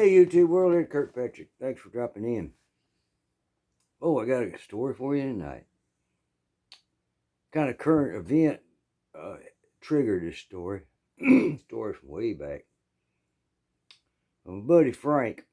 Hey, YouTube world, it's Kirkpatrick. Thanks for dropping in. Oh, I got a story for you tonight. Kind of current event triggered this story. Story from way back. My buddy Frank,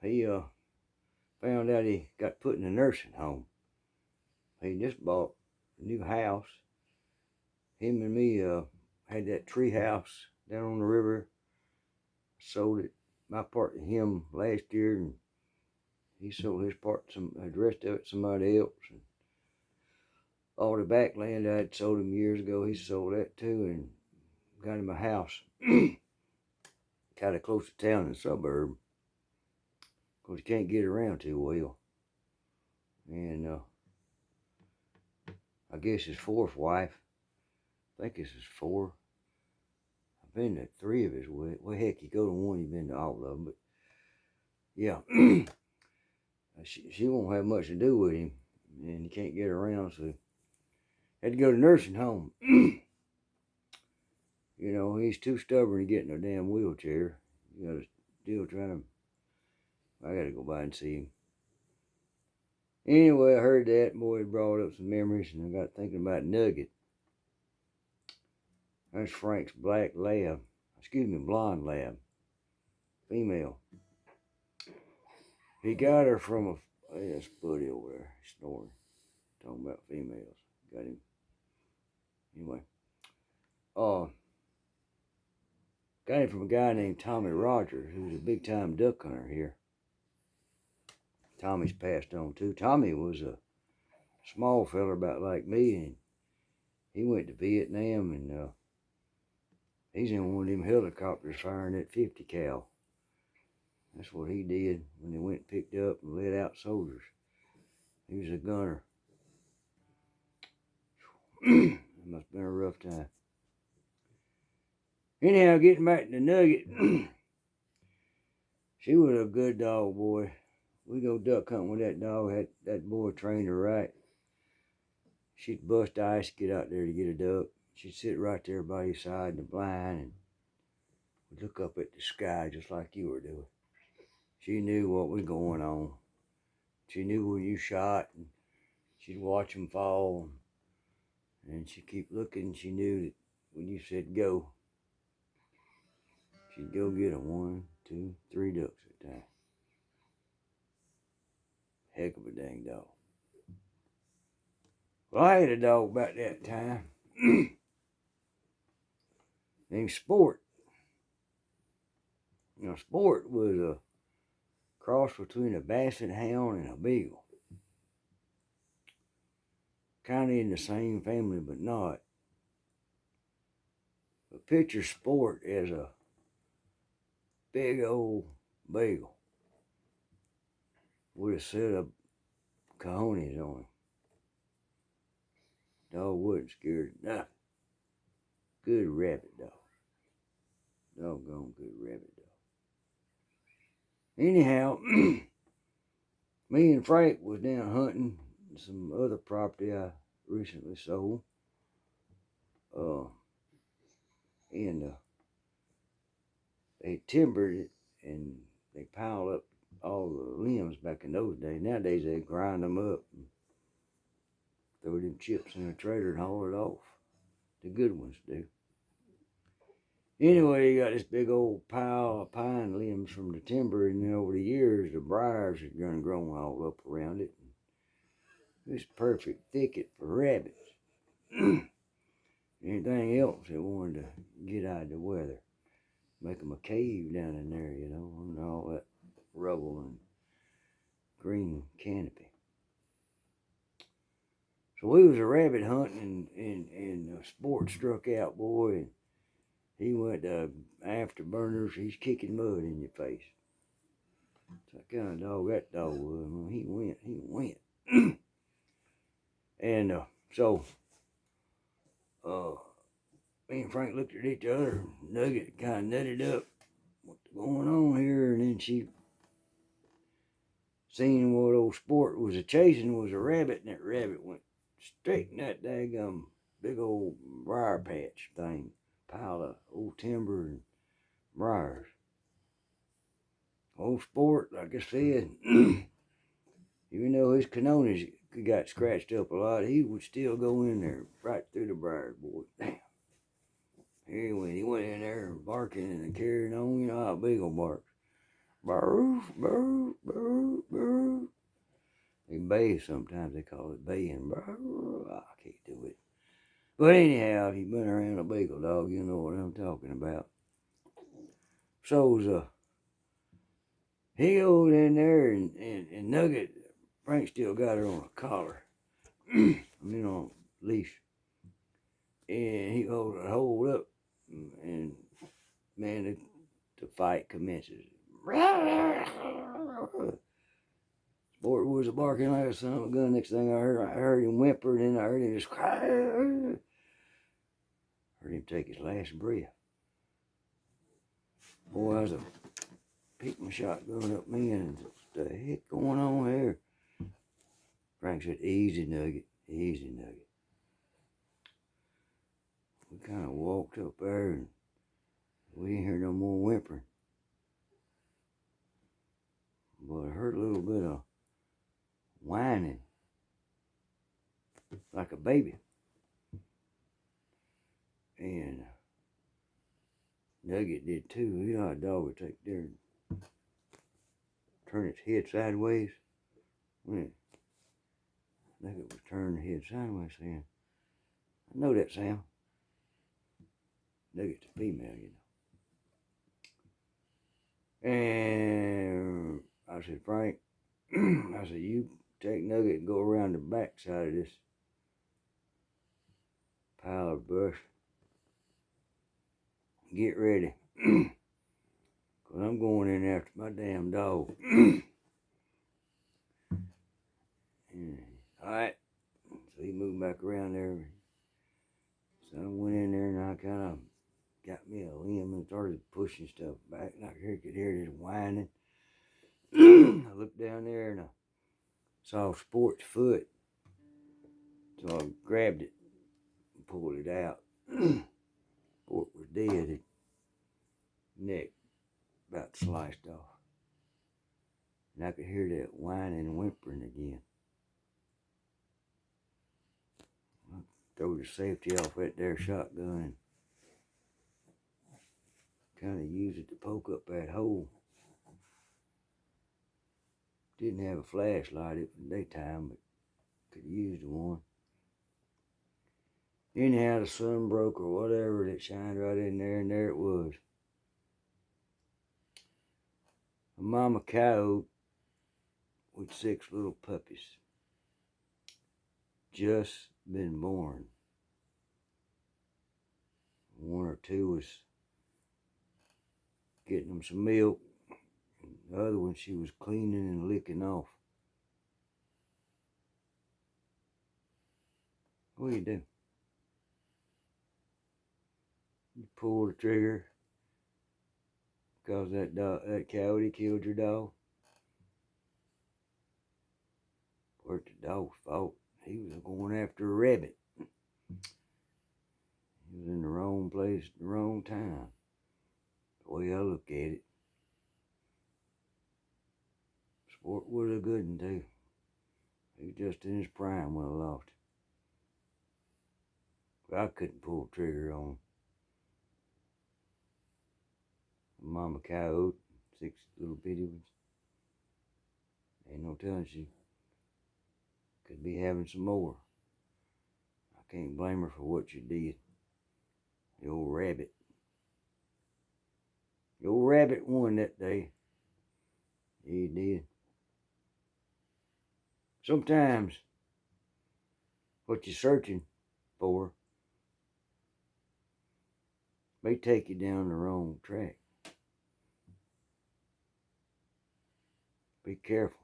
he found out he got put in a nursing home. He just bought a new house. Him and me had that tree house down on the river. Sold it, my part to him last year, and he sold his part, the rest of it to somebody else. And all the back land I had sold him years ago, he sold that too, and got him a house kind of close to town in the suburb, because you can't get around too well. And I guess his fourth wife, I think it's his four. I've been to three of his weddings. Well, heck, you go to one, you've been to all of them. But yeah, she won't have much to do with him, and he can't get around, so had to go to nursing home. You know, he's too stubborn to get in a damn wheelchair. You gotta still trying to, I gotta go by and see him. Anyway, I heard that, boy, it brought up some memories, and I got thinking about Nugget. That's Frank's blonde lab, female. He got her from a, hey, that's Buddy over there, snoring, talking about females. Got him. Anyway, got him from a guy named Tommy Rogers, who's a big time duck hunter here. Tommy's passed on too. Tommy was a small fella about like me, and he went to Vietnam, and he's in one of them helicopters firing that 50 cal. That's what he did when they went and picked up and let out soldiers. He was a gunner. It must have been a rough time. Anyhow, getting back to Nugget, she was a good dog, boy. We go duck hunting with that dog. That boy trained her right. She'd bust ice, get out there to get a duck. She'd sit right there by your side in the blind and would look up at the sky just like you were doing. She knew what was going on. She knew when you shot, and she'd watch them fall. And she'd keep looking. She knew that when you said go, she'd go get them 1, 2, 3 ducks at a time. Heck of a dang dog. Well, I had a dog about that time named Sport. Now, Sport was a cross between a Basset Hound and a Beagle. Kind of in the same family, but not. But picture Sport as a big old beagle with a set of cojones on him. Dog wasn't scared of nothing. Good rabbit dog. Doggone good rabbit dog. Anyhow, me and Frank was down hunting some other property I recently sold. And they timbered it, and they piled up all the limbs back in those days. Nowadays they grind them up and throw them chips in a trailer and haul it off. The good ones do. Anyway, you got this big old pile of pine limbs from the timber, and then over the years the briars had grown all up around it. It was a perfect thicket for rabbits. Anything else that wanted to get out of the weather. Make them a cave down in there, you know, under all that rubble and green canopy. So we was a rabbit hunting, and Sport struck out, boy, and he went to afterburners. He's kicking mud in your face. That's the kind of dog that dog was. I mean, he went. And so me and Frank looked at each other. Nugget kind of nutted up. What's going on here? And then she seen what old Sport was a chasing was a rabbit, and that rabbit went straight in that daggum big old briar patch thing. Pile of old timber and briars. Old Sport, like I said, even though his canonas got scratched up a lot, he would still go in there right through the briars, boy. Damn. He went in there barking and carrying on, you know how a beagle barks. Barf, barf, barf, barf. He bays sometimes, they call it baying. Barf. I can't do it. But anyhow, if you've been around a beagle dog, you know what I'm talking about. So, he goes in there and Nugget, Frank still got her on a collar. I mean, on a leash. And he holds her hold up, and man, the fight commences. Sport was barking like a son of a gun. Next thing I heard him whimper, and then I heard him just cry. Heard him take his last breath. Boy, I was a peek my shotgun up me, and what the heck going on here? Frank said, "Easy, Nugget, easy, Nugget." We kind of walked up there, and we didn't hear no more whimpering. But I heard a little bit of whining, like a baby. And Nugget did too. You know how a dog would take there and turn its head sideways? When Nugget was turning the head sideways, saying, "I know that sound." Nugget's a female, you know. And I said, "Frank," I said, "you take Nugget and go around the back side of this pile of brush. Get ready. Because I'm going in after my damn dog." Alright. So he moved back around there. So I went in there and I kind of got me a limb and started pushing stuff back. And I could hear this whining. I looked down there and I saw Sport's foot. So I grabbed it and pulled it out. Sport was dead. His neck about sliced off. And I could hear that whining and whimpering again. I threw the safety off that there shotgun. Kind of used it to poke up that hole. Didn't have a flashlight in the daytime, but could have used one. Anyhow, the sun broke or whatever, that shined right in there, and there it was. A mama coyote with 6 little puppies. Just been born. 1 or 2 was getting them some milk. And the other one she was cleaning and licking off. What do you do? You pull the trigger because that coyote killed your dog? Or the dog's fault. He was going after a rabbit. He was in the wrong place at the wrong time. The way I look at it. Sport was a good one too. He was just in his prime when I lost him. But I couldn't pull the trigger on Mama Coyote, 6 little bitty ones. Ain't no telling she could be having some more. I can't blame her for what she did. The old rabbit. The old rabbit won that day. He did. Sometimes what you're searching for may take you down the wrong track. Be careful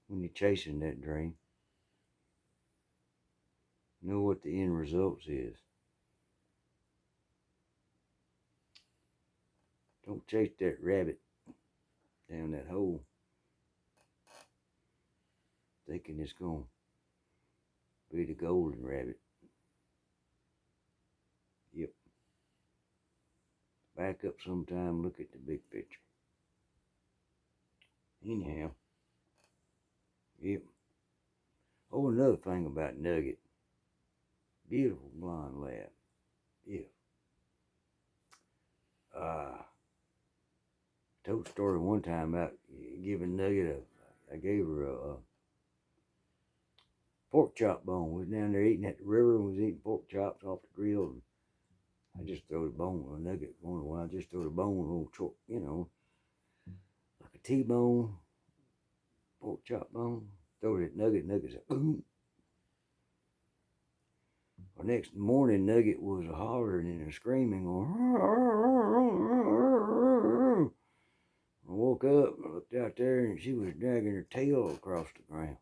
when you're chasing that dream. Know what the end results is. Don't chase that rabbit down that hole thinking it's going to be the golden rabbit. Yep. back up sometime, look at the big picture. Anyhow, yep. Oh, another thing about Nugget. Beautiful blonde lad. Yeah. Told a story one time about giving Nugget I gave her a pork chop bone. We was down there eating at the river and was eating pork chops off the grill. And I just throw the bone on a Nugget once in a while. Just throw the bone, a little chop, like a T-bone, pork chop bone. Throw it at Nugget. Nugget's like, boom. The next morning, Nugget was hollering and screaming, going. I woke up, I looked out there, and she was dragging her tail across the ground.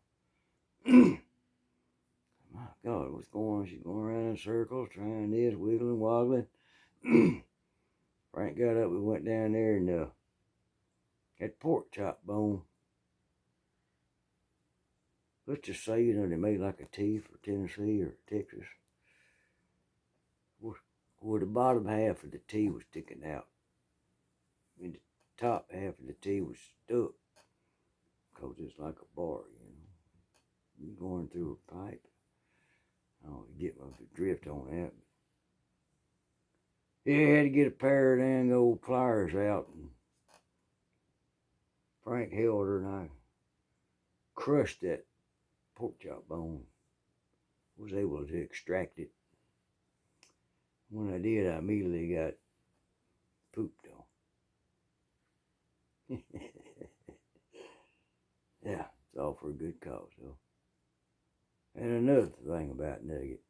My God, what's going on? She's going around in circles, trying this, wiggling, woggling. Frank got up, we went down there, and that pork chop bone. Let's just say, they made like a T for Tennessee or Texas. Where the bottom half of the T was sticking out. And the top half of the T was stuck. Because it's like a bar, You're going through a pipe. I don't get my drift on that. Yeah, I had to get a pair of dang old pliers out. And Frank held her and I crushed that pork chop bone. Was able to extract it. When I did, I immediately got pooped on. Yeah, it's all for a good cause, though. And another thing about Nugget.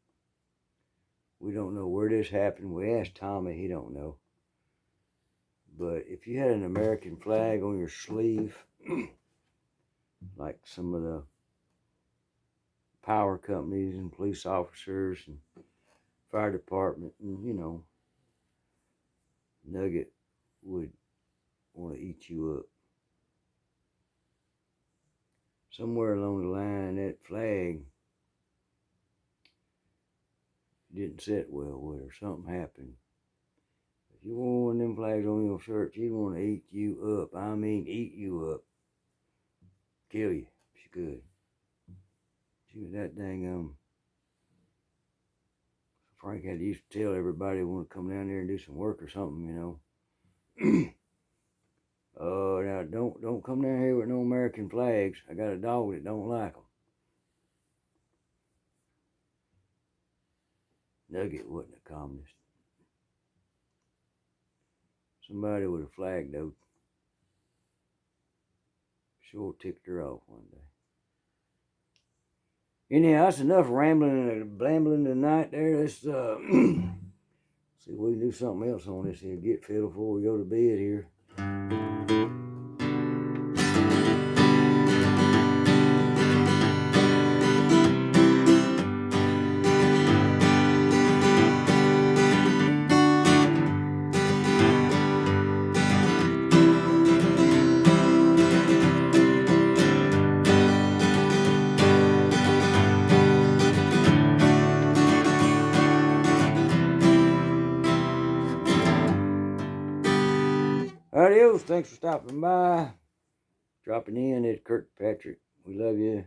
We don't know where this happened. We asked Tommy, he don't know. But if you had an American flag on your sleeve, like some of the power companies and police officers and fire department, and Nugget would want to eat you up. Somewhere along the line, that flag didn't sit well with her. Something happened. If you want one of them flags on your shirt, she'd want to eat you up. I mean, eat you up. Kill you. She could. She was that dang, Frank had to used to tell everybody want to come down there and do some work or something, Now don't come down here with no American flags. I got a dog that don't like them. Nugget wasn't a communist. Somebody with a flag, though, sure ticked her off one day. Anyhow, that's enough rambling and blambling tonight there. Let's see if we can do something else on this here. Get fiddle before we go to bed here. Adios. Thanks for stopping by. Dropping in. It's Kurt Patrick. We love you.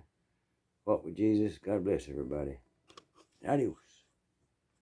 Walk with Jesus. God bless everybody. Adios.